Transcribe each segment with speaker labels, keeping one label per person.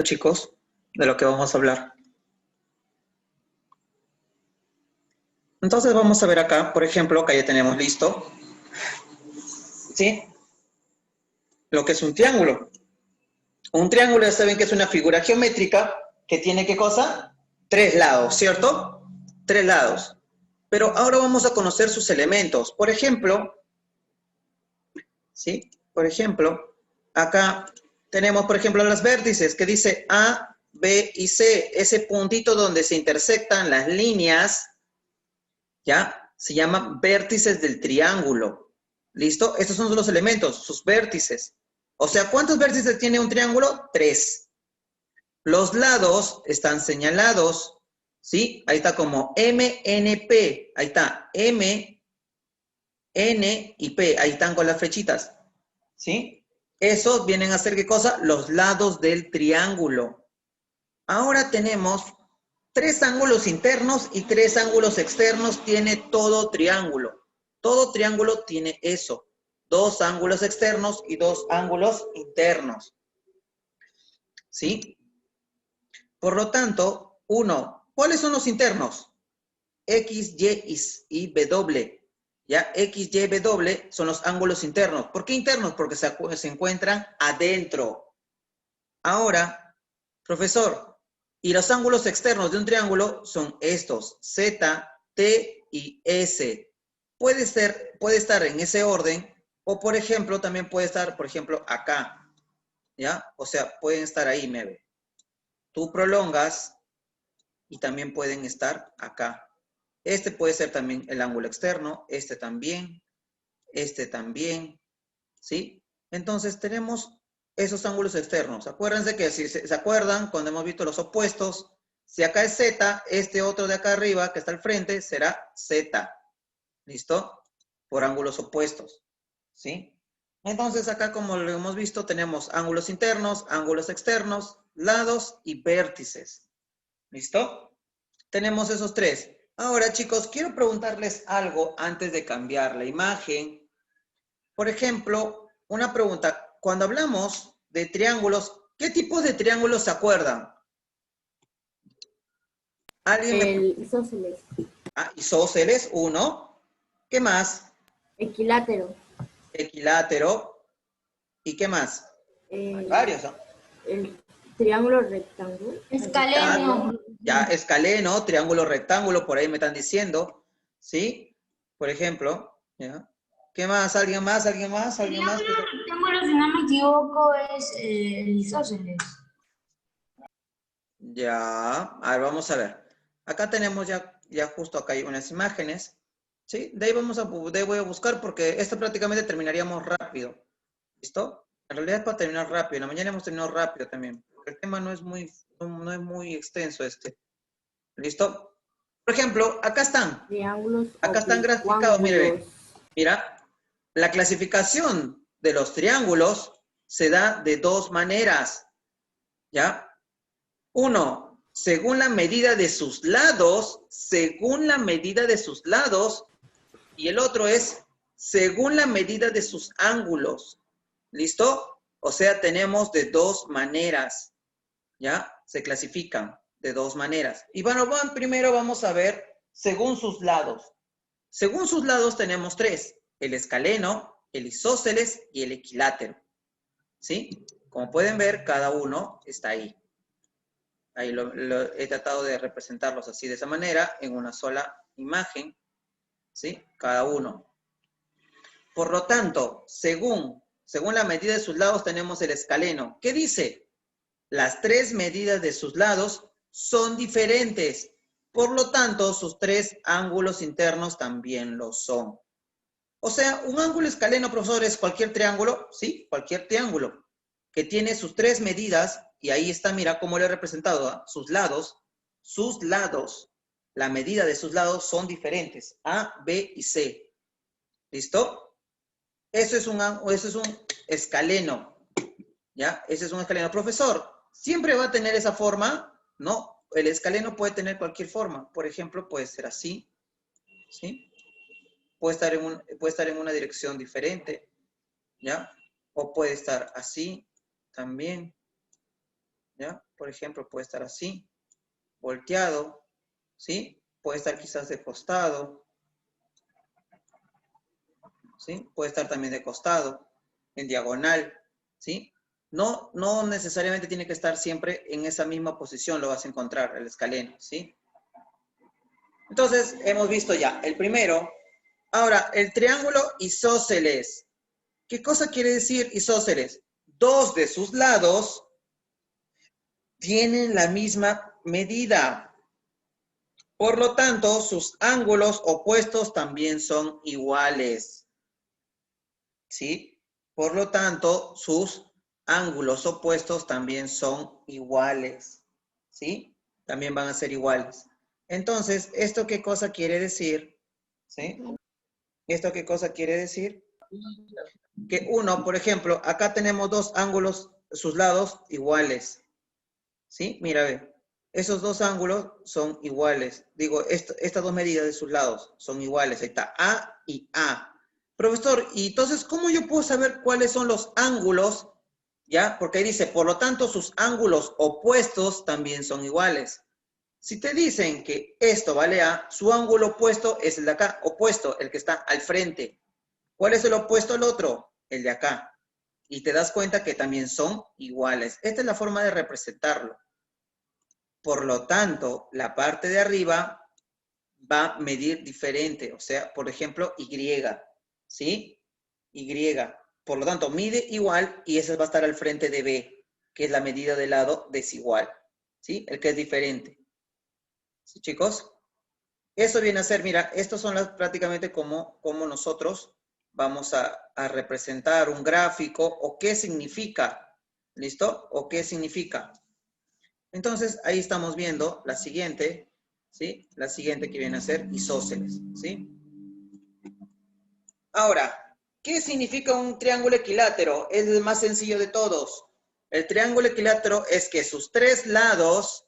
Speaker 1: Chicos, de lo que vamos a hablar. Entonces vamos a ver acá, por ejemplo, que ya tenemos listo, ¿sí? Lo que es un triángulo. Un triángulo ya saben que es una figura geométrica que tiene, ¿qué cosa? Tres lados, ¿cierto? Tres lados. Pero ahora vamos a conocer sus elementos. Por ejemplo, ¿sí? Por ejemplo, acá tenemos, por ejemplo, los vértices que dice A, B y C. Ese puntito donde se intersectan las líneas, ¿ya? Se llaman vértices del triángulo. ¿Listo? Estos son los elementos, sus vértices. O sea, ¿cuántos vértices tiene un triángulo? 3. Los lados están señalados, ¿sí? Ahí está como M, N, P. Ahí está, M, N y P. Ahí están con las flechitas, ¿sí? Esos vienen a ser, ¿qué cosa? Los lados del triángulo. Ahora tenemos 3 ángulos internos y 3 ángulos externos tiene todo triángulo. Todo triángulo tiene eso. 2 ángulos externos y 2 ángulos internos. ¿Sí? Por lo tanto, ¿cuáles son los internos? X, Y y W. ¿Ya? X, Y, W son los ángulos internos. ¿Por qué internos? Porque se encuentran adentro. Ahora, profesor, y los ángulos externos de un triángulo son estos, Z, T y S. Puede estar en ese orden, o por ejemplo, también puede estar, por ejemplo, acá, ¿ya? O sea, pueden estar ahí, me ve. Tú prolongas y también pueden estar acá. Este puede ser también el ángulo externo, este también, ¿sí? Entonces tenemos esos ángulos externos. Acuérdense que si se acuerdan, cuando hemos visto los opuestos, si acá es Z, este otro de acá arriba, que está al frente, será Z. ¿Listo? Por ángulos opuestos. ¿Sí? Entonces acá, como lo hemos visto, tenemos ángulos internos, ángulos externos, lados y vértices. ¿Listo? Tenemos esos 3. Ahora, chicos, quiero preguntarles algo antes de cambiar la imagen. Por ejemplo, una pregunta. Cuando hablamos de triángulos, ¿qué tipos de triángulos se acuerdan? ¿Alguien me...
Speaker 2: El isósceles.
Speaker 1: Isósceles, 1. ¿Qué más?
Speaker 2: Equilátero.
Speaker 1: Equilátero. ¿Y qué más? Hay varios, ¿no?
Speaker 2: El triángulo rectángulo.
Speaker 3: Escaleno.
Speaker 1: Ya, escaleno, triángulo rectángulo, por ahí me están diciendo. ¿Sí? Por ejemplo, ¿ya? ¿Qué más? ¿Alguien más? ¿Alguien más? ¿Alguien más?
Speaker 3: Rectángulo, si no me equivoco, es el isósceles.
Speaker 1: Ya, a ver, vamos a ver. Acá tenemos ya justo acá hay unas imágenes. ¿Sí? De ahí voy a buscar porque esto prácticamente terminaríamos rápido. ¿Listo? En realidad es para terminar rápido. En la mañana hemos terminado rápido también. El tema no es muy extenso este. ¿Listo? Por ejemplo, acá están.
Speaker 2: Triángulos
Speaker 1: Acá están graficados, mire.
Speaker 2: oblicuángulos.
Speaker 1: Mira, la clasificación de los triángulos se da de 2 maneras. ¿Ya? 1, según la medida de sus lados, y el otro es según la medida de sus ángulos. ¿Listo? O sea, tenemos de 2 maneras, ¿ya? Se clasifican de 2 maneras. Y bueno, primero vamos a ver según sus lados. Según sus lados tenemos 3, el escaleno, el isósceles y el equilátero. ¿Sí? Como pueden ver, cada uno está ahí. Ahí he tratado de representarlos así de esa manera, en una sola imagen, ¿sí? Cada uno. Por lo tanto, según la medida de sus lados tenemos el escaleno. ¿Qué dice? Las 3 medidas de sus lados son diferentes. Por lo tanto, sus 3 ángulos internos también lo son. O sea, un ángulo escaleno, profesor, es cualquier triángulo, ¿sí? Cualquier triángulo que tiene sus 3 medidas, y ahí está, mira cómo lo he representado, ¿eh? Sus lados, la medida de sus lados son diferentes, A, B y C. ¿Listo? Eso es un escaleno, ¿ya? Ese es un escaleno. Profesor, ¿siempre va a tener esa forma? No, el escaleno puede tener cualquier forma. Por ejemplo, puede ser así, ¿sí? Puede estar en una dirección diferente, ¿ya? O puede estar así también, ¿ya? Por ejemplo, puede estar así, volteado, ¿sí? Puede estar quizás de costado, ¿sí? Puede estar también de costado, en diagonal, ¿sí? No necesariamente tiene que estar siempre en esa misma posición, lo vas a encontrar, el escaleno, ¿sí? Entonces, hemos visto ya el primero. Ahora, el triángulo isósceles. ¿Qué cosa quiere decir isósceles? Dos de sus lados tienen la misma medida. Por lo tanto, sus ángulos opuestos también son iguales. ¿Sí? Por lo tanto, sus ángulos opuestos también son iguales. ¿Sí? También van a ser iguales. Entonces, ¿esto qué cosa quiere decir? ¿Sí? ¿Esto qué cosa quiere decir? Que uno, por ejemplo, acá tenemos dos ángulos, sus lados iguales. ¿Sí? Mira, ve. Esos dos ángulos son iguales. Digo, estas dos medidas de sus lados son iguales. Ahí está, A y A. Profesor, y entonces, ¿cómo yo puedo saber cuáles son los ángulos? ¿Ya? Porque ahí dice, por lo tanto, sus ángulos opuestos también son iguales. Si te dicen que esto vale A, su ángulo opuesto es el de acá, opuesto, el que está al frente. ¿Cuál es el opuesto al otro? El de acá. Y te das cuenta que también son iguales. Esta es la forma de representarlo. Por lo tanto, la parte de arriba va a medir diferente. O sea, por ejemplo, Y. ¿Sí? Y. Por lo tanto, mide igual y ese va a estar al frente de B, que es la medida del lado desigual. ¿Sí? El que es diferente. ¿Sí, chicos? Eso viene a ser, mira, estos son prácticamente como nosotros vamos a representar un gráfico o qué significa. ¿Listo? O qué significa. Entonces, ahí estamos viendo la siguiente, ¿sí? La siguiente que viene a ser isósceles, ¿sí? Ahora, ¿qué significa un triángulo equilátero? Es el más sencillo de todos. El triángulo equilátero es que sus tres lados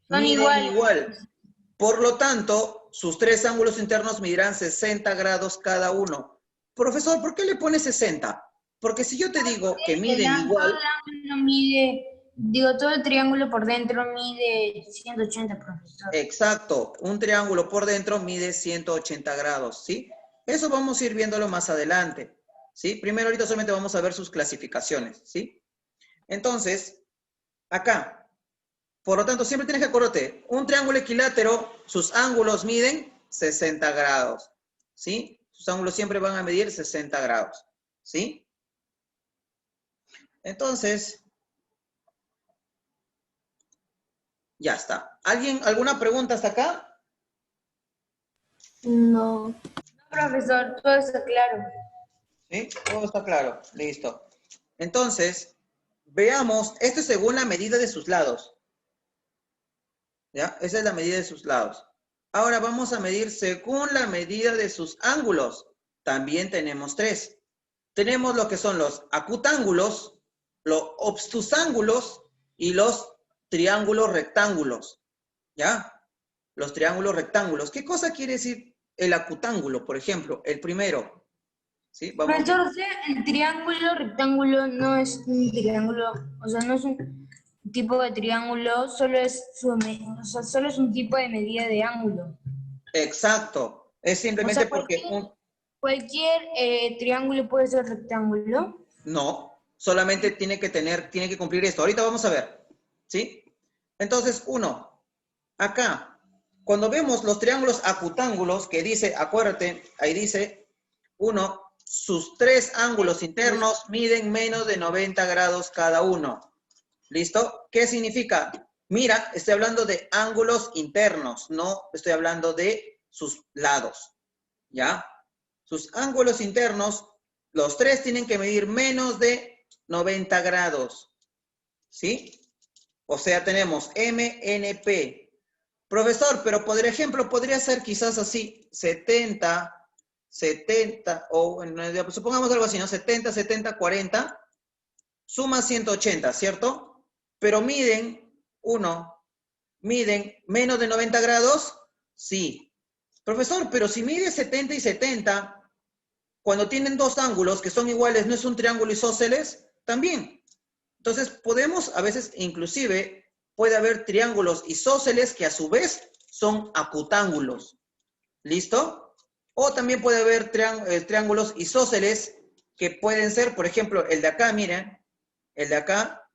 Speaker 3: Son
Speaker 1: miden
Speaker 3: iguales.
Speaker 1: igual. Por lo tanto, sus tres ángulos internos medirán 60 grados cada uno. Profesor, ¿por qué le pone 60? Porque si yo te digo que miden igual...
Speaker 3: Todo el ángulo mide, todo el triángulo por dentro mide 180, profesor.
Speaker 1: Exacto, un triángulo por dentro mide 180 grados, ¿sí? Eso vamos a ir viéndolo más adelante, ¿sí? Primero ahorita solamente vamos a ver sus clasificaciones, ¿sí? Entonces, acá, por lo tanto, siempre tienes que acordarte, un triángulo equilátero, sus ángulos miden 60 grados, ¿sí? Sus ángulos siempre van a medir 60 grados, ¿sí? Entonces, ya está. ¿Alguna pregunta hasta acá?
Speaker 2: No.
Speaker 3: No, profesor, todo está claro.
Speaker 1: ¿Sí? Todo está claro. Listo. Entonces, veamos, esto es según la medida de sus lados. ¿Ya? Esa es la medida de sus lados. Ahora vamos a medir según la medida de sus ángulos. También tenemos tres. Tenemos lo que son los acutángulos, los obtusángulos y los triángulos rectángulos. ¿Ya? Los triángulos rectángulos. ¿Qué cosa quiere decir el acutángulo, por ejemplo? El primero. ¿Sí? Vamos
Speaker 3: Profesor,
Speaker 1: viendo.
Speaker 3: o sea, el triángulo rectángulo no es un triángulo, o sea, no es un tipo de triángulo, o sea, solo es un tipo de medida de ángulo.
Speaker 1: Exacto. Es
Speaker 3: O
Speaker 1: simplemente
Speaker 3: sea,
Speaker 1: porque
Speaker 3: cualquier triángulo puede ser rectángulo.
Speaker 1: no, solamente tiene que cumplir esto. Ahorita vamos a ver. ¿Sí? Entonces, acá, cuando vemos los triángulos acutángulos, que dice, acuérdate, ahí dice, sus tres ángulos internos miden menos de 90 grados cada uno. ¿Listo? ¿Qué significa? Mira, estoy hablando de ángulos internos, no estoy hablando de sus lados. ¿Ya? Sus ángulos internos, los tres tienen que medir menos de 90 grados. ¿Sí? O sea, tenemos MNP. Profesor, pero por ejemplo, podría ser quizás así, 70, o supongamos algo así, ¿no? 70, 70, 40, suma 180, ¿cierto? Pero miden menos de 90 grados, sí. Profesor, pero si mide 70 y 70, cuando tienen dos ángulos que son iguales, ¿no es un triángulo isósceles? También. Entonces, podemos a veces, inclusive, puede haber triángulos isósceles que a su vez son acutángulos. ¿Listo? O también puede haber triángulos isósceles que pueden ser, por ejemplo, el de acá, miren, el de acá,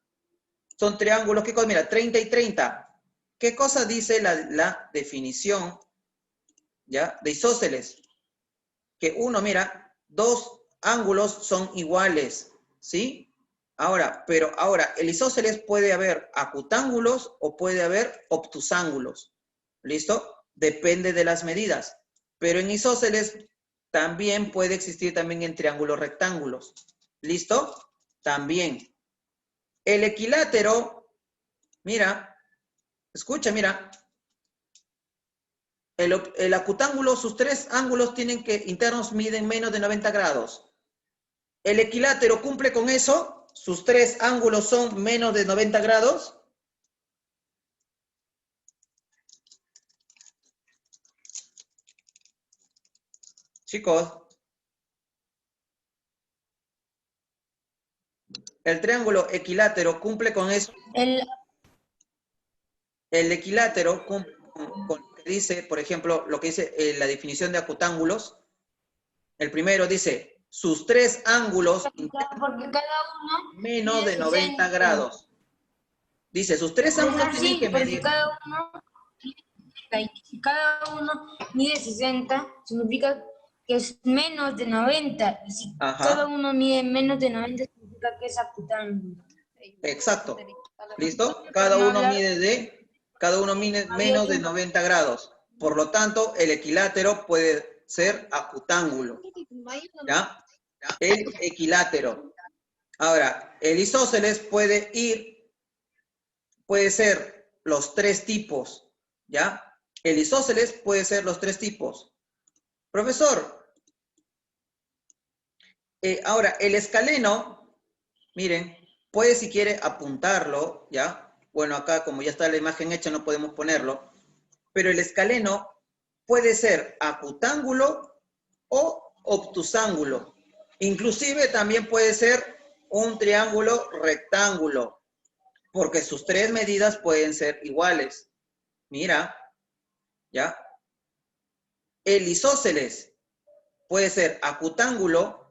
Speaker 1: son triángulos, ¿qué cosa? Mira, 30 y 30. ¿Qué cosa dice la definición, ya, de isósceles? Que uno, mira, dos ángulos son iguales, ¿sí? Pero ahora, el isósceles puede haber acutángulos o puede haber obtusángulos, ¿listo? Depende de las medidas. Pero en isósceles también puede existir también en triángulos rectángulos, ¿listo? También. El equilátero, mira, escucha, mira. El acutángulo, sus tres ángulos internos miden menos de 90 grados. El equilátero cumple con eso, sus tres ángulos son menos de 90 grados. Chicos, el triángulo equilátero cumple con eso. El equilátero cumple con lo que dice, por ejemplo, lo que dice la definición de acutángulos. El primero dice, sus tres ángulos
Speaker 3: porque cada uno
Speaker 1: menos de 90
Speaker 3: 60.
Speaker 1: grados. Dice, sus tres ángulos tienen que medir.
Speaker 3: Si cada uno mide 60, significa que es menos de 90. Y si cada uno mide menos de 90, significa que es acutángulo.
Speaker 1: Exacto. ¿Listo? Cada uno mide menos de 90 grados. Por lo tanto, el equilátero puede ser acutángulo. ¿Ya? El equilátero. Ahora, el isósceles puede ser los tres tipos. ¿Ya? El isósceles puede ser los tres tipos. Profesor, ahora, el escaleno, miren, puede si quiere apuntarlo, ¿ya? Bueno, acá como ya está la imagen hecha no podemos ponerlo, pero el escaleno puede ser acutángulo o obtusángulo. Inclusive también puede ser un triángulo rectángulo, porque sus tres medidas pueden ser iguales. Mira, ¿ya? El isósceles puede ser acutángulo,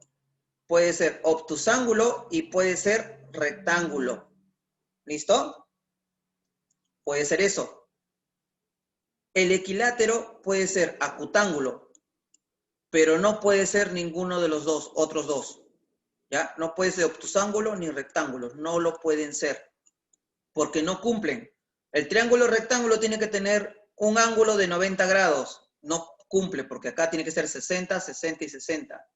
Speaker 1: puede ser obtusángulo y puede ser rectángulo. ¿Listo? Puede ser eso. El equilátero puede ser acutángulo, pero no puede ser ninguno de los otros dos. ¿Ya? No puede ser obtusángulo ni rectángulo. No lo pueden ser, porque no cumplen. El triángulo rectángulo tiene que tener un ángulo de 90 grados. No cumple, porque acá tiene que ser 60, 60 y 60.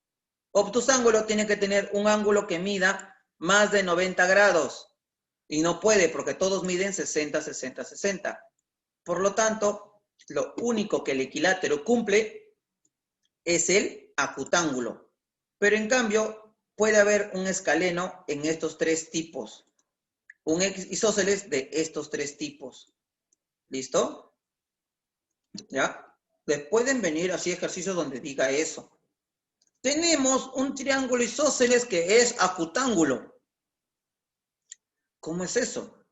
Speaker 1: Obtusángulo tiene que tener un ángulo que mida más de 90 grados. Y no puede, porque todos miden 60, 60, 60. Por lo tanto, lo único que el equilátero cumple es el acutángulo. Pero en cambio, puede haber un escaleno en estos tres tipos. Un isósceles de estos tres tipos. ¿Listo? ¿Ya? Les pueden venir así ejercicios donde diga eso. Tenemos un triángulo isósceles que es acutángulo. ¿Cómo es eso?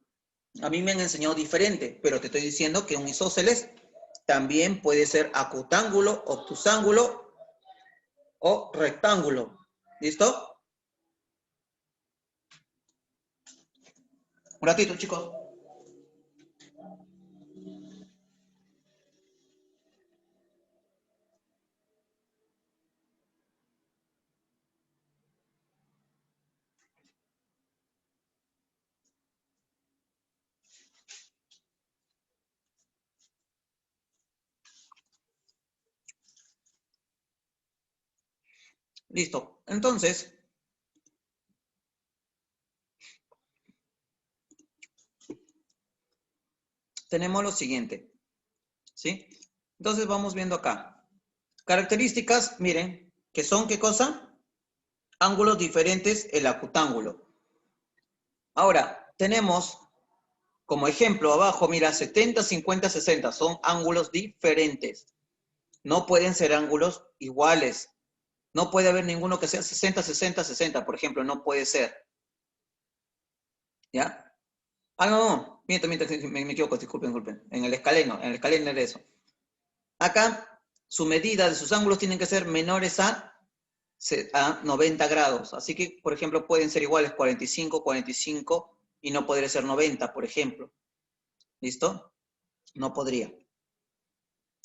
Speaker 1: A mí me han enseñado diferente, pero te estoy diciendo que un isósceles también puede ser acutángulo, obtusángulo o rectángulo. ¿Listo? Un ratito, chicos. Listo. Entonces, tenemos lo siguiente. ¿Sí? Entonces vamos viendo acá. Características, miren, que son, ¿qué cosa? Ángulos diferentes, el acutángulo. Ahora, tenemos como ejemplo abajo, mira, 70, 50, 60. Son ángulos diferentes. No pueden ser ángulos iguales. No puede haber ninguno que sea 60, 60, 60, por ejemplo. No puede ser. ¿Ya? Ah, no, miento, me equivoco, disculpen. En el escaleno era eso. Acá, su medida de sus ángulos tienen que ser menores a 90 grados. Así que, por ejemplo, pueden ser iguales 45, 45 y no podría ser 90, por ejemplo. ¿Listo? No podría.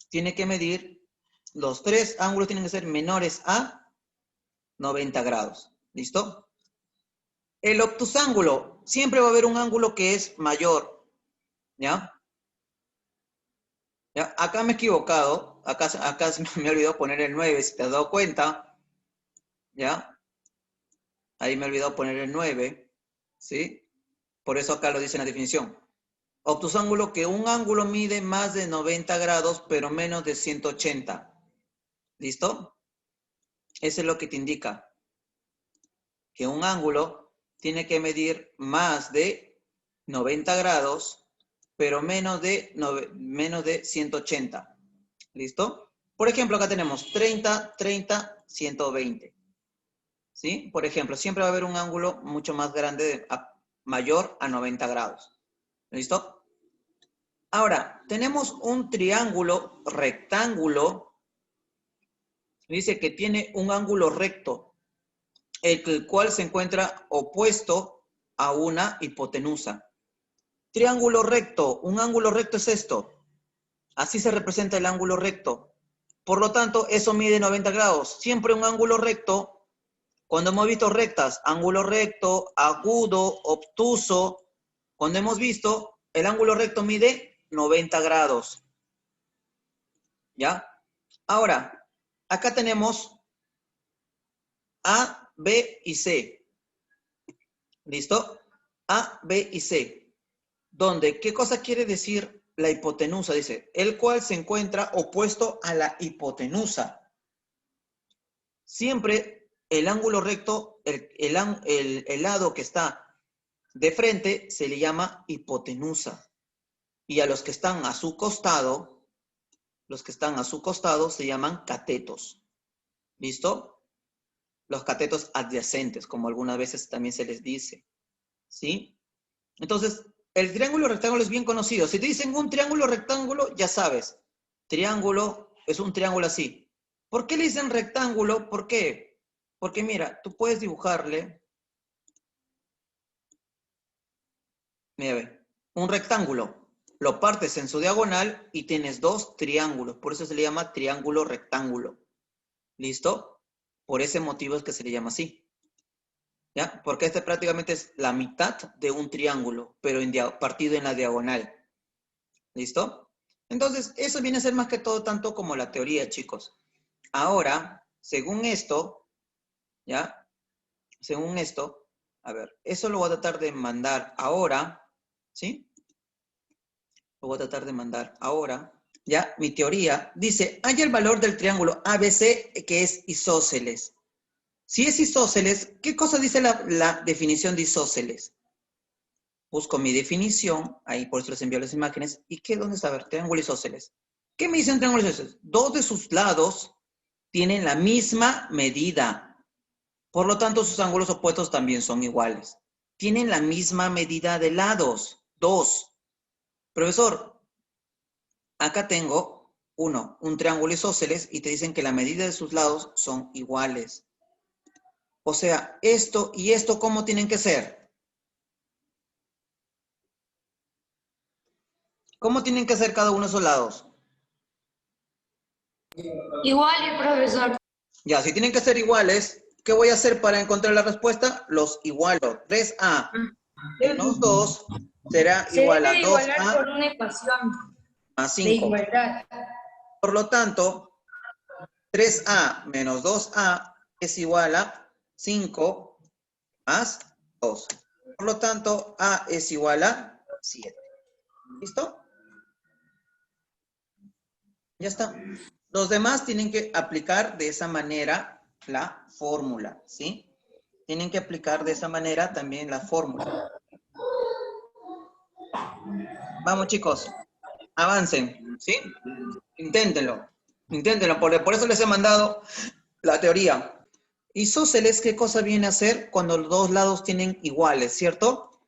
Speaker 1: Tiene que medir, los tres ángulos tienen que ser menores a 90 grados. ¿Listo? El obtusángulo, siempre va a haber un ángulo que es mayor. ¿Ya? ¿Ya? Acá me he equivocado. Acá me he olvidado poner el 9, si te has dado cuenta. ¿Ya? Ahí me he olvidado poner el 9. ¿Sí? Por eso acá lo dice en la definición. Obtusángulo que un ángulo mide más de 90 grados, pero menos de 180. ¿Listo? Eso es lo que te indica. Que un ángulo tiene que medir más de 90 grados, pero menos de 180. ¿Listo? Por ejemplo, acá tenemos 30, 30, 120. ¿Sí? Por ejemplo, siempre va a haber un ángulo mucho más grande, mayor a 90 grados. ¿Listo? Ahora, tenemos un triángulo rectángulo. Dice que tiene un ángulo recto, el cual se encuentra opuesto a una hipotenusa. Triángulo recto, un ángulo recto es esto. Así se representa el ángulo recto. Por lo tanto, eso mide 90 grados. Siempre un ángulo recto, cuando hemos visto rectas, ángulo recto, agudo, obtuso, cuando hemos visto, el ángulo recto mide 90 grados. ¿Ya? Ahora, acá tenemos A, B y C. ¿Listo? A, B y C. Donde, ¿qué cosa quiere decir la hipotenusa? Dice, el cual se encuentra opuesto a la hipotenusa. Siempre el ángulo recto, el lado que está de frente se le llama hipotenusa. Y a los que están a su costado, se llaman catetos. ¿Listo? Los catetos adyacentes, como algunas veces también se les dice. ¿Sí? Entonces, el triángulo rectángulo es bien conocido. Si te dicen un triángulo rectángulo, ya sabes. Triángulo es un triángulo así. ¿Por qué le dicen rectángulo? ¿Por qué? Porque mira, tú puedes dibujarle, mira, ve, un rectángulo. Lo partes en su diagonal y tienes dos triángulos. Por eso se le llama triángulo rectángulo. ¿Listo? Por ese motivo es que se le llama así. ¿Ya? Porque este prácticamente es la mitad de un triángulo, pero partido en la diagonal. ¿Listo? Entonces, eso viene a ser más que todo tanto como la teoría, chicos. Ahora, según esto, ¿ya? Según esto, a ver, eso lo voy a tratar de mandar ahora, ¿sí? Lo voy a tratar de mandar ahora. Ya, mi teoría dice, hay el valor del triángulo ABC que es isósceles. Si es isósceles, ¿qué cosa dice la definición de isósceles? Busco mi definición, ahí por eso les envío las imágenes, ¿y qué? ¿Dónde está? A ver, triángulo isósceles. ¿Qué me dicen triángulo isósceles? Dos de sus lados tienen la misma medida. Por lo tanto, sus ángulos opuestos también son iguales. Tienen la misma medida de lados, dos. Profesor, acá tengo un triángulo isósceles y te dicen que la medida de sus lados son iguales. O sea, esto y esto, ¿cómo tienen que ser? ¿Cómo tienen que ser cada uno de esos lados?
Speaker 3: Iguales, profesor.
Speaker 1: Ya, si tienen que ser iguales, ¿qué voy a hacer para encontrar la respuesta? Los igualo. 3A menos 2 será
Speaker 3: Se
Speaker 1: igual a
Speaker 3: debe igualar
Speaker 1: 2A
Speaker 3: por una ecuación
Speaker 1: más
Speaker 3: de
Speaker 1: 5.
Speaker 3: igualdad.
Speaker 1: Por lo tanto, 3A menos 2A es igual a 5 más 2. Por lo tanto, A es igual a 7. ¿Listo? Ya está. Los demás tienen que aplicar de esa manera la fórmula, ¿sí? Tienen que aplicar de esa manera también la fórmula. Vamos, chicos. Avancen, ¿sí? Inténtenlo. Inténtenlo. Por eso les he mandado la teoría. Isósceles, ¿qué cosa viene a ser cuando los dos lados tienen iguales, cierto?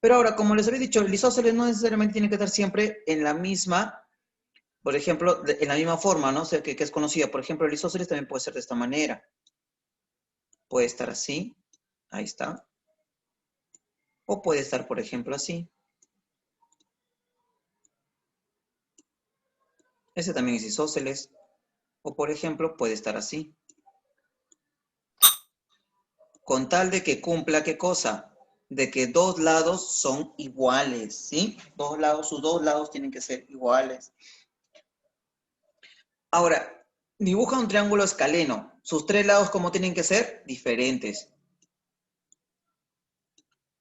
Speaker 1: Pero ahora, como les había dicho, el isósceles no necesariamente tiene que estar siempre en la misma, por ejemplo, en la misma forma, ¿no? O sea, que es conocida. Por ejemplo, el isósceles también puede ser de esta manera. Puede estar así. Ahí está. O puede estar, por ejemplo, así. Ese también es isósceles. O, por ejemplo, puede estar así. Con tal de que cumpla, ¿qué cosa? De que dos lados son iguales, ¿sí? Sus dos lados tienen que ser iguales. Ahora, dibuja un triángulo escaleno. Sus tres lados, ¿cómo tienen que ser? Diferentes.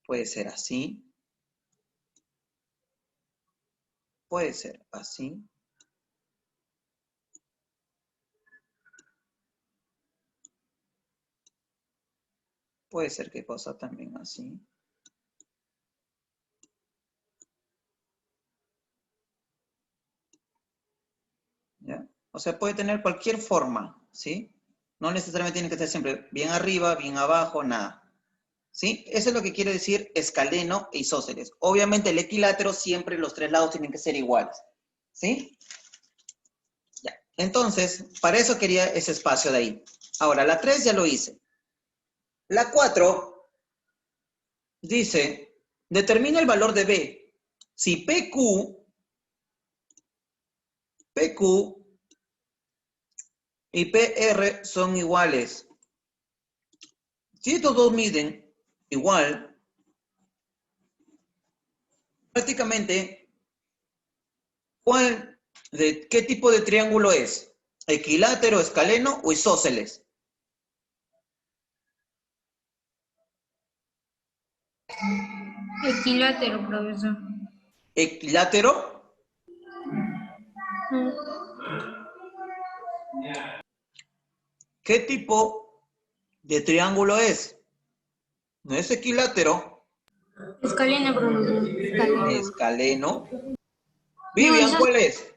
Speaker 1: Puede ser así. Puede ser así. Puede ser qué cosa también así. ¿Ya? O sea, puede tener cualquier forma, ¿sí? No necesariamente tiene que ser siempre bien arriba, bien abajo, nada. ¿Sí? Eso es lo que quiere decir escaleno e isósceles. Obviamente el equilátero siempre los tres lados tienen que ser iguales. ¿Sí? Ya. Entonces, para eso quería ese espacio de ahí. Ahora, la 3 ya lo hice. La 4 dice, determina el valor de B. Si PQ y PR son iguales. Si estos dos miden igual, prácticamente, ¿qué tipo de triángulo es? ¿Equilátero, escaleno o isósceles?
Speaker 3: Equilátero, profesor.
Speaker 1: ¿Equilátero? ¿Qué tipo de triángulo es? No es equilátero,
Speaker 3: Escaleno, profesor.
Speaker 2: Escaleno.
Speaker 1: escaleno.
Speaker 3: No,
Speaker 1: Vivian, ¿cuál es?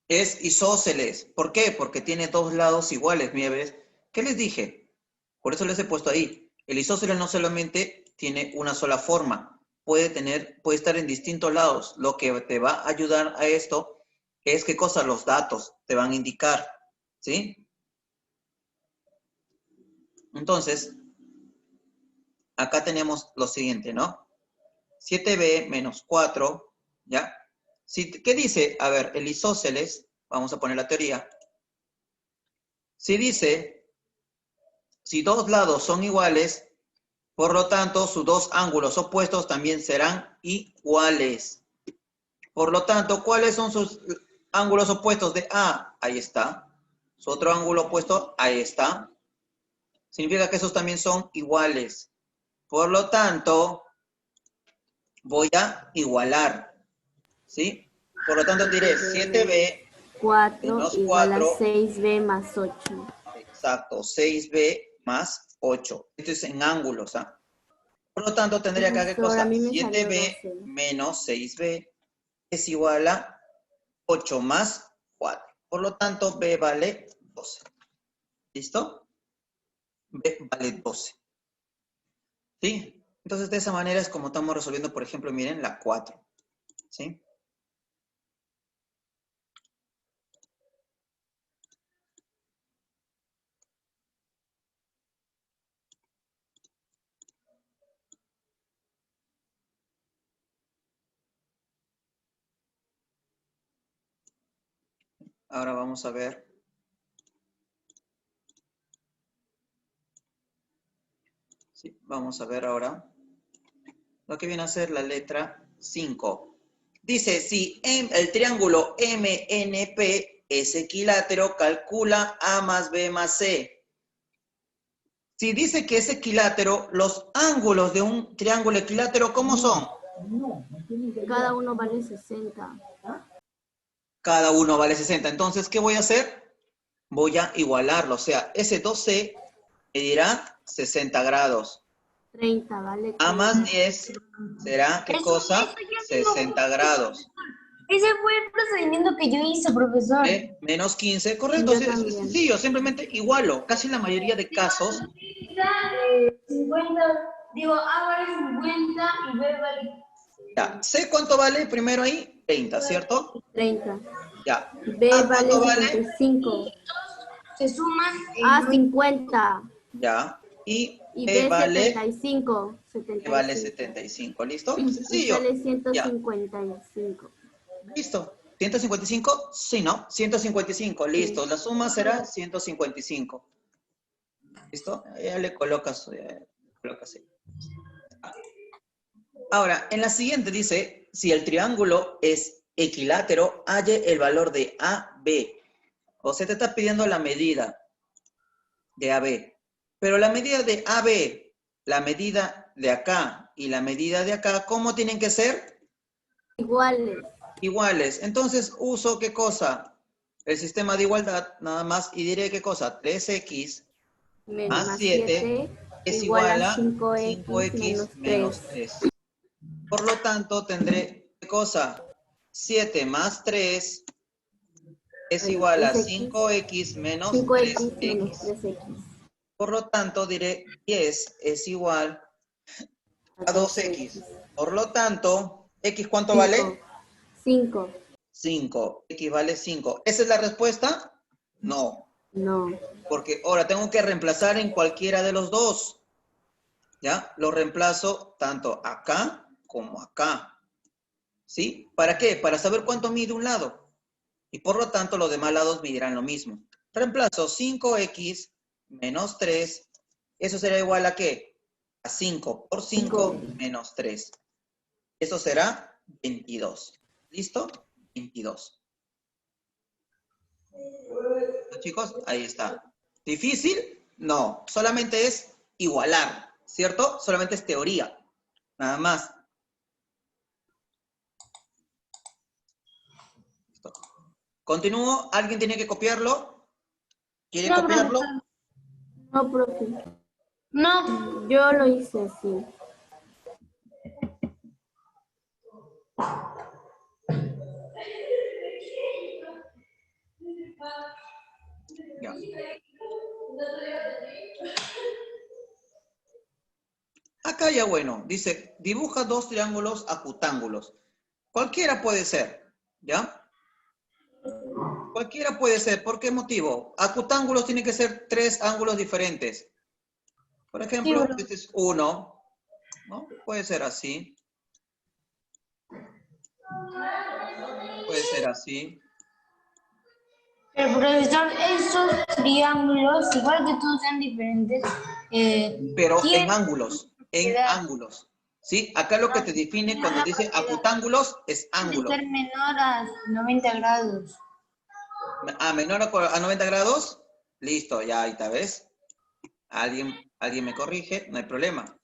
Speaker 1: Es isósceles. ¿Por qué? Porque tiene dos lados iguales, mira, ¿ves? ¿Qué les dije? Por eso les he puesto ahí. El isósceles no solamente tiene una sola forma, puede estar en distintos lados. Lo que te va a ayudar a esto es qué cosa, los datos te van a indicar, ¿sí? Entonces, acá tenemos lo siguiente, ¿no? 7b menos 4, ¿ya? ¿Qué dice? A ver, el isósceles, vamos a poner la teoría. Si dice, si dos lados son iguales, por lo tanto, sus dos ángulos opuestos también serán iguales. Por lo tanto, ¿cuáles son sus ángulos opuestos de A? Ahí está. Su otro ángulo opuesto, ahí está. Significa que esos también son iguales. Por lo tanto, voy a igualar. ¿Sí? Por lo tanto, diré 7b
Speaker 2: 4
Speaker 1: menos
Speaker 2: igual a
Speaker 1: 4.
Speaker 2: 6b más 8.
Speaker 1: Exacto, 6b más 8. Esto es en ángulos, ¿ah? Por lo tanto, tendría que ¿qué
Speaker 2: Profesor, a
Speaker 1: cosa?
Speaker 2: mí me salió
Speaker 1: 7b
Speaker 2: 12.
Speaker 1: menos 6b es igual a 8 más 4. Por lo tanto, b vale 12. ¿Listo? B vale 12. ¿Sí? Entonces, de esa manera es como estamos resolviendo, por ejemplo, miren, la 4. ¿Sí? Ahora vamos a ver. Sí, vamos a ver ahora lo que viene a ser la letra 5. Dice, si el triángulo MNP es equilátero, calcula A más B más C. Si dice que es equilátero, los ángulos de un triángulo equilátero, ¿cómo son?
Speaker 2: Cada uno vale 60.
Speaker 1: Cada uno vale 60. Entonces, ¿qué voy a hacer? Voy a igualarlo. O sea, ese 2C me dirá 60 grados.
Speaker 2: 30 vale.
Speaker 1: A más 10 será, ¿qué cosa?
Speaker 3: Eso ya tengo.
Speaker 1: 60 grados.
Speaker 3: Ese fue el procedimiento que yo hice, profesor.
Speaker 1: Menos 15, correcto.
Speaker 2: Yo
Speaker 1: Es
Speaker 2: también.
Speaker 1: sencillo, simplemente igualo. Casi en la mayoría de casos.
Speaker 3: 50, digo, A vale 50 y B vale...
Speaker 2: Ah.
Speaker 1: Ya, C cuánto vale primero ahí, 30, ¿cierto?
Speaker 2: 30.
Speaker 1: Ya.
Speaker 2: B
Speaker 1: ¿A
Speaker 2: vale
Speaker 1: cuánto vale?
Speaker 2: 75.
Speaker 3: Se suman...
Speaker 2: A 50.
Speaker 1: Ya. Y
Speaker 2: Y
Speaker 1: B
Speaker 2: B
Speaker 1: vale,
Speaker 2: 75.
Speaker 1: B vale 75, ¿listo?
Speaker 2: Y
Speaker 1: Sencillo.
Speaker 2: sale
Speaker 1: Ya.
Speaker 2: 155.
Speaker 1: ¿Listo? ¿155? Sí, ¿no? 155, listo.
Speaker 2: Sí.
Speaker 1: La suma será 155. ¿Listo? Ya le colocas ahí. Ahora, en la siguiente dice, si el triángulo es equilátero, halle el valor de AB. O sea, te está pidiendo la medida de AB. Pero la medida de AB, la medida de acá y la medida de acá, ¿cómo tienen que ser?
Speaker 2: Iguales.
Speaker 1: Iguales. Entonces, uso ¿qué cosa? El sistema de igualdad, nada más, y diré ¿qué cosa? 3x más 7 es igual a 5x menos 3. Por lo tanto, tendré ¿qué cosa? 7 más 3 es igual a 5x menos
Speaker 2: 5x menos
Speaker 1: 3x.
Speaker 2: 3x.
Speaker 1: Por lo tanto, diré 10 es igual a 2x. Por lo tanto, ¿x cuánto vale?
Speaker 2: 5.
Speaker 1: 5. X vale 5. ¿Esa es la respuesta? No.
Speaker 2: No.
Speaker 1: Porque ahora tengo que reemplazar en cualquiera de los dos. ¿Ya? Lo reemplazo tanto acá como acá. ¿Sí? ¿Para qué? Para saber cuánto mide un lado. Y por lo tanto, los demás lados medirán lo mismo. Reemplazo 5x menos 3. ¿Eso será igual a qué? A 5 por 5 menos 3. Eso será 22. ¿Listo? 22. ¿Listo, chicos? Ahí está. ¿Difícil? No. Solamente es igualar. ¿Cierto? Solamente es teoría. Nada más. Listo. Continúo. ¿Alguien tiene que copiarlo? ¿Quiere
Speaker 3: No,
Speaker 1: copiarlo?
Speaker 3: profesor.
Speaker 2: No, profe.
Speaker 3: No.
Speaker 2: Yo lo hice así.
Speaker 1: Ya. Acá ya bueno, dice, dibuja dos triángulos acutángulos. Cualquiera puede ser, ¿ya? Cualquiera puede ser. ¿Por qué motivo? Acutángulos tienen que ser tres ángulos diferentes. Por ejemplo,
Speaker 3: Sí,
Speaker 1: este es uno, ¿no? Puede ser así. Puede ser así.
Speaker 3: pero profesor, esos triángulos, igual que todos sean diferentes,
Speaker 1: Pero en
Speaker 3: tienen
Speaker 1: ángulos, ¿sí? Acá lo que te define cuando dice acutángulos es
Speaker 3: que
Speaker 1: ángulo.
Speaker 3: ser menor a 90 grados.
Speaker 1: ¿A menor a 90 grados? Listo, ya ahí está, ¿ves? Alguien me corrige, no hay problema.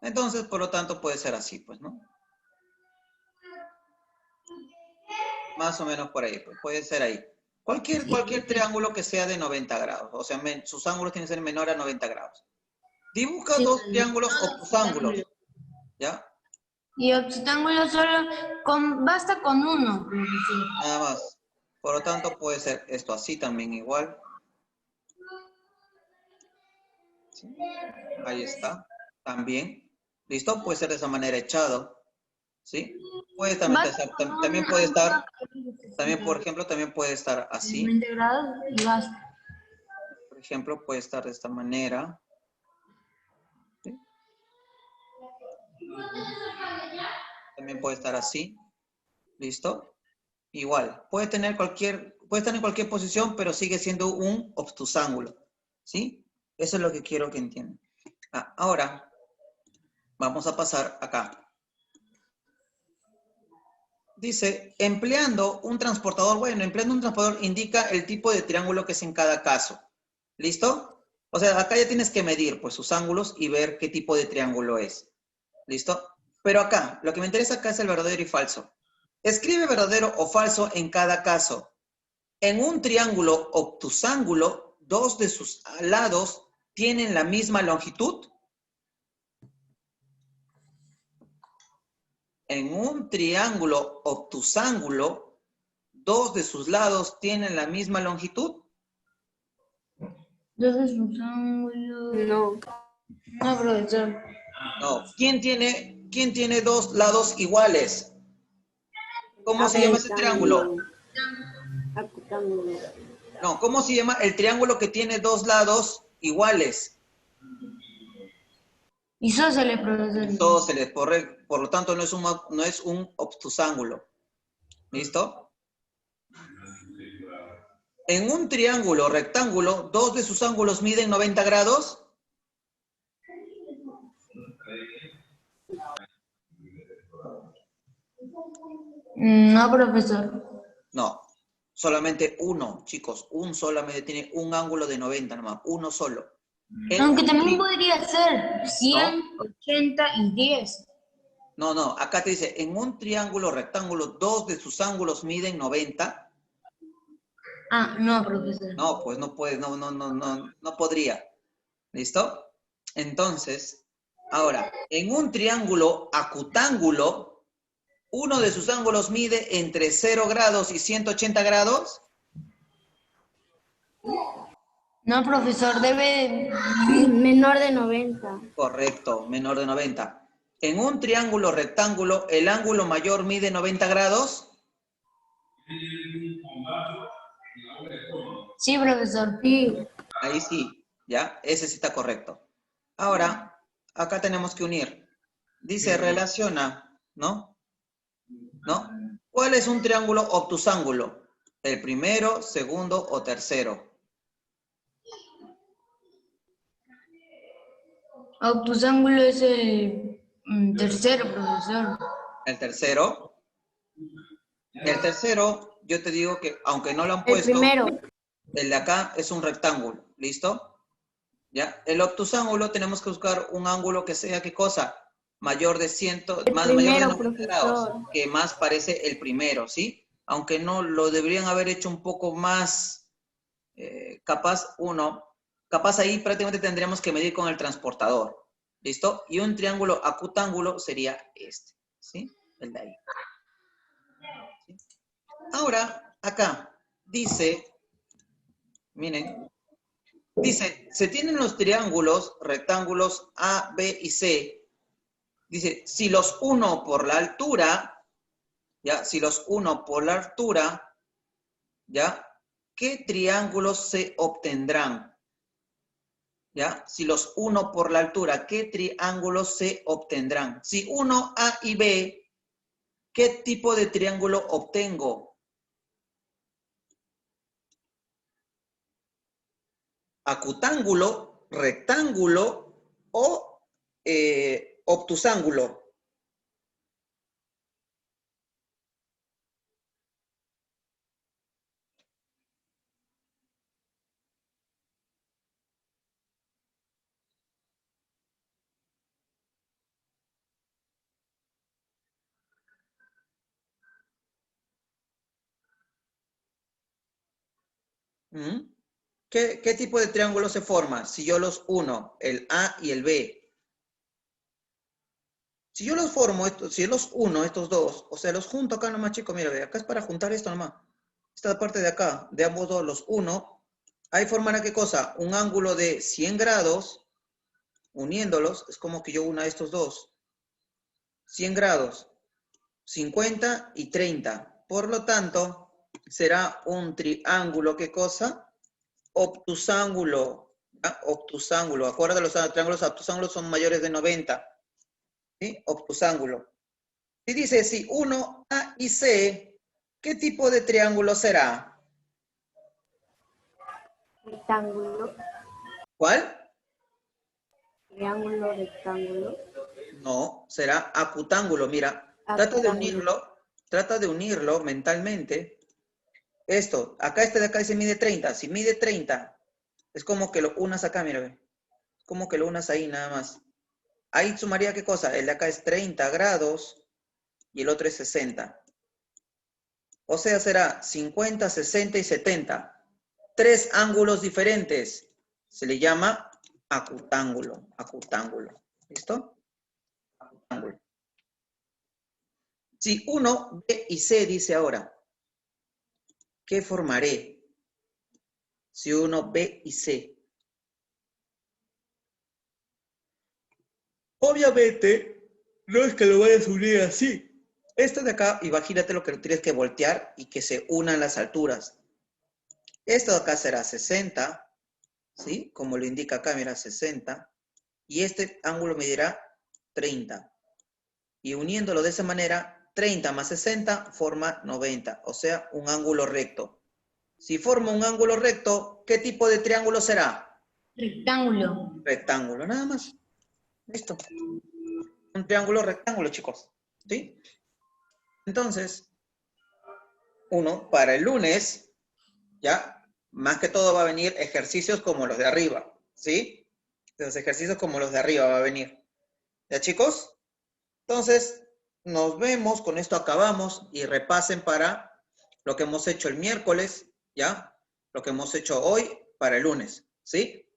Speaker 1: Entonces, por lo tanto, puede ser así, pues, ¿no? Más o menos por ahí, pues, puede ser ahí. Cualquier triángulo que sea de 90 grados, o sea, sus ángulos tienen que ser menor a 90 grados. Dibuja dos triángulos obtusángulos, ¿ya?
Speaker 3: Y obtusángulos solo basta con uno, profesor.
Speaker 1: Nada más. Por lo tanto, puede ser esto así también igual. ¿Sí? Ahí está. También. ¿Listo? Puede ser de esa manera echado. ¿Sí? Puede también puede estar, por ejemplo, también puede estar así.
Speaker 3: 90 grados y basta.
Speaker 1: Por ejemplo, puede estar de esta manera. ¿Sí? También puede estar así. ¿Listo? Igual. Puede estar en cualquier posición, pero sigue siendo un obtusángulo. ¿Sí? Eso es lo que quiero que entiendan. Ahora, vamos a pasar acá. Dice, empleando un transportador. Bueno, empleando un transportador indica el tipo de triángulo que es en cada caso. ¿Listo? O sea, acá ya tienes que medir pues sus ángulos y ver qué tipo de triángulo es. ¿Listo? Pero acá, lo que me interesa acá es el verdadero y falso. Escribe verdadero o falso en cada caso. En un triángulo obtusángulo, dos de sus lados tienen la misma longitud. En un triángulo obtusángulo, dos de sus lados tienen la misma longitud.
Speaker 3: Dos de sus ángulos.
Speaker 2: No.
Speaker 3: No, profesor.
Speaker 1: No. ¿Quién tiene dos lados iguales? ¿Cómo se llama ese triángulo?
Speaker 2: Acutángulo.
Speaker 1: No, ¿cómo se llama el triángulo que tiene dos lados iguales?
Speaker 3: Isósceles, profesor.
Speaker 1: Isósceles, por lo tanto no es un obtusángulo. ¿Listo? En un triángulo rectángulo, dos de sus ángulos miden 90 grados.
Speaker 3: No, profesor.
Speaker 1: No, solamente uno, chicos. Solamente tiene un ángulo de 90 nomás, uno solo.
Speaker 3: Aunque también podría ser 100, 80 y 10.
Speaker 1: No, acá te dice, en un triángulo rectángulo, dos de sus ángulos miden 90.
Speaker 3: Ah, no, profesor.
Speaker 1: No, pues no puede, no podría. ¿Listo? Entonces, ahora, en un triángulo acutángulo, uno de sus ángulos mide entre 0 grados y 180 grados.
Speaker 3: No, profesor, debe...
Speaker 2: Menor de 90.
Speaker 1: Correcto, menor de 90. En un triángulo rectángulo, el ángulo mayor mide 90 grados.
Speaker 3: Sí, profesor.
Speaker 2: Sí.
Speaker 1: Ahí sí, ¿ya? Ese sí está correcto. Ahora, acá tenemos que unir. Dice, relaciona, ¿no? ¿No? ¿Cuál es un triángulo obtusángulo? ¿El primero, segundo o tercero?
Speaker 3: Obtusángulo es el tercero, profesor.
Speaker 1: ¿El tercero? El tercero, yo te digo que, aunque no lo han
Speaker 2: El
Speaker 1: puesto,
Speaker 2: primero.
Speaker 1: el de acá es un rectángulo, ¿listo? ¿Ya? El obtusángulo tenemos que buscar un ángulo que sea, ¿qué cosa? Mayor de mayor de
Speaker 2: Primero,
Speaker 1: 90 grados,
Speaker 2: profesor.
Speaker 1: que más parece el primero, ¿sí? Aunque no lo deberían haber hecho un poco más capaz ahí prácticamente tendríamos que medir con el transportador, ¿listo? Y un triángulo acutángulo sería este, ¿sí? El de ahí. ¿Sí? Ahora, acá, dice, miren, dice, se tienen los triángulos, rectángulos A, B y C. Dice, si los uno por la altura, ¿ya? Si los uno por la altura, ¿ya? ¿Qué triángulos se obtendrán? ¿Ya? Si los uno por la altura, ¿qué triángulos se obtendrán? Si uno A y B, ¿qué tipo de triángulo obtengo? ¿Acutángulo, rectángulo o obtusángulo? ¿Mm? ¿Qué tipo de triángulo se forma si yo los uno, el A y el B? Si yo los formo, si yo los uno, estos dos, o sea, los junto acá nomás, chicos, mira, ve, acá es para juntar esto nomás. Esta parte de acá, de ambos dos, los uno, ahí formará ¿qué cosa? Un ángulo de 100 grados, uniéndolos, es como que yo una estos dos. 100 grados, 50 y 30. Por lo tanto, será un triángulo, ¿qué cosa? Obtusángulo. ¿Ya? Obtusángulo. Acuérdate, los triángulos obtusángulos son mayores de 90. ¿Sí? Obtusángulo. Y dice, si 1, A y C, ¿qué tipo de triángulo será?
Speaker 2: Rectángulo.
Speaker 1: ¿Cuál?
Speaker 2: Triángulo, rectángulo.
Speaker 1: No, será acutángulo. Mira,
Speaker 2: Acutángulo.
Speaker 1: trata de unirlo mentalmente. Esto, acá este de acá dice mide 30. Si mide 30, es como que lo unas acá, mira, ve. Como que lo unas ahí nada más. Ahí sumaría ¿qué cosa? El de acá es 30 grados y el otro es 60. O sea, será 50, 60 y 70. 3 ángulos diferentes. Se le llama acutángulo. Acutángulo. ¿Listo? Acutángulo. Si 1, B y C dice ahora, ¿qué formaré? Si 1, B y C. Obviamente, no es que lo vayas a unir así. Esto de acá, imagínate lo que tienes que voltear y que se unan las alturas. Esto de acá será 60, ¿sí? Como lo indica acá, mira, 60. Y este ángulo medirá 30. Y uniéndolo de esa manera, 30 más 60 forma 90, o sea, un ángulo recto. Si forma un ángulo recto, ¿qué tipo de triángulo será?
Speaker 3: Rectángulo.
Speaker 1: Rectángulo, nada más. Listo. Un triángulo rectángulo, chicos. ¿Sí? Entonces, para el lunes, ya, más que todo va a venir ejercicios como los de arriba, ¿sí? Los ejercicios como los de arriba va a venir. ¿Ya, chicos? Entonces, nos vemos, con esto acabamos y repasen para lo que hemos hecho el miércoles, ¿ya? Lo que hemos hecho hoy para el lunes, ¿sí?